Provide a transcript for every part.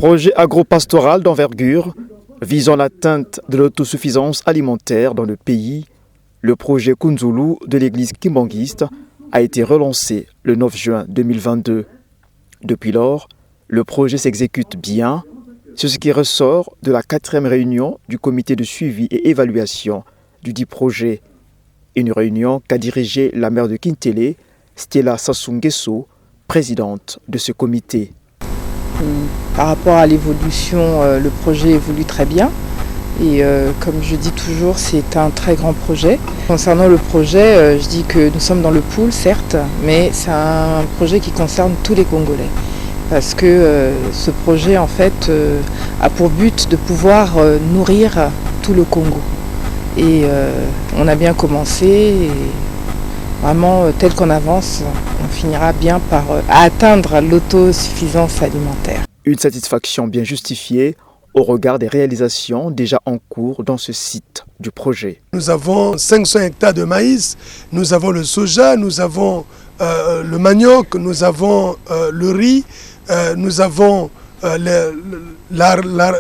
Projet agropastoral d'envergure visant l'atteinte de l'autosuffisance alimentaire dans le pays, le projet Kunzulu de l'église kimbanguiste a été relancé le 9 juin 2022. Depuis lors, le projet s'exécute bien, c'est ce qui ressort de la 4e réunion du comité de suivi et évaluation du dit projet. Une réunion qu'a dirigée la maire de Kintélé, Stella Sassou-Nguesso, présidente de ce comité. Par rapport à l'évolution, le projet évolue très bien et comme je dis toujours, c'est un très grand projet. Concernant le projet, je dis que nous sommes dans le pool, certes, mais c'est un projet qui concerne tous les Congolais. Parce que ce projet, en fait, a pour but de pouvoir nourrir tout le Congo. Et on a bien commencé et vraiment, tel qu'on avance, on finira bien par atteindre l'autosuffisance alimentaire. Une satisfaction bien justifiée au regard des réalisations déjà en cours dans ce site du projet. Nous avons 500 hectares de maïs, nous avons le soja, nous avons le manioc, nous avons le riz, nous avons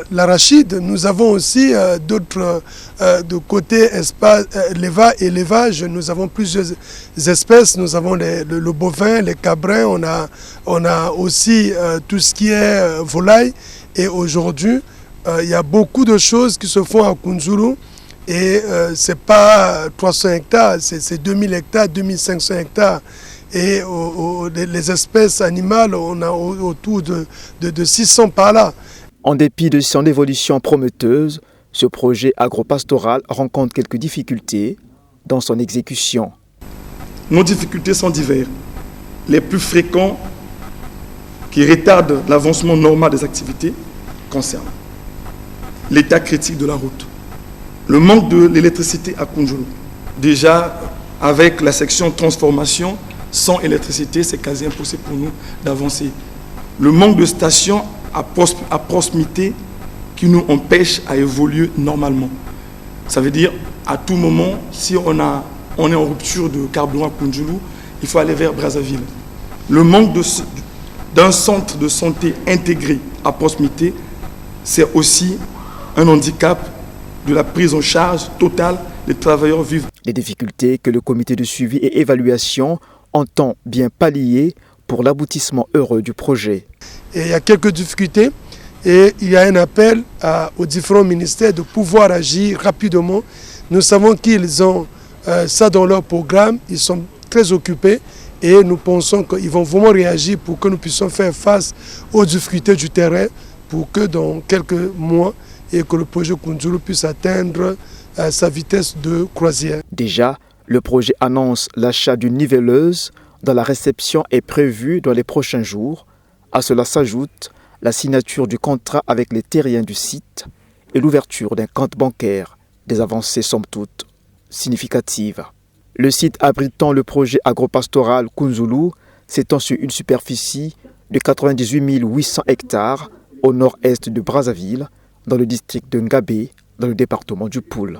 l'arachide, nous avons aussi d'autres de côté élevage, nous avons plusieurs espèces, nous avons le bovin, les cabrins, on a aussi tout ce qui est volaille. Et aujourd'hui, il y a beaucoup de choses qui se font à Kunzulu et ce n'est pas 300 hectares, c'est 2000 hectares, 2500 hectares. Et les espèces animales, on a autour de 600 par là. En dépit de son évolution prometteuse, ce projet agropastoral rencontre quelques difficultés dans son exécution. Nos difficultés sont diverses. Les plus fréquents qui retardent l'avancement normal des activités concernent l'état critique de la route, le manque de l'électricité à Kunzulu. Déjà, avec la section transformation, sans électricité, c'est quasi impossible pour nous d'avancer. Le manque de stations à proximité qui nous empêche à évoluer normalement. Ça veut dire, à tout moment, si on est en rupture de carburant à Kunzulu, il faut aller vers Brazzaville. Le manque d'un centre de santé intégré à proximité, c'est aussi un handicap de la prise en charge totale des travailleurs vivants. Les difficultés que le comité de suivi et évaluation entend bien pallier pour l'aboutissement heureux du projet. Et il y a quelques difficultés et il y a un appel aux différents ministères de pouvoir agir rapidement. Nous savons qu'ils ont ça dans leur programme, ils sont très occupés et nous pensons qu'ils vont vraiment réagir pour que nous puissions faire face aux difficultés du terrain pour que dans quelques mois et que le projet Kunzulu puisse atteindre sa vitesse de croisière. Déjà, le projet annonce l'achat d'une niveleuse dont la réception est prévue dans les prochains jours. À cela s'ajoute la signature du contrat avec les terriens du site et l'ouverture d'un compte bancaire, des avancées somme toute significatives. Le site abritant le projet agropastoral Kunzulu s'étend sur une superficie de 98 800 hectares au nord-est de Brazzaville, dans le district de Ngabé, dans le département du Poul.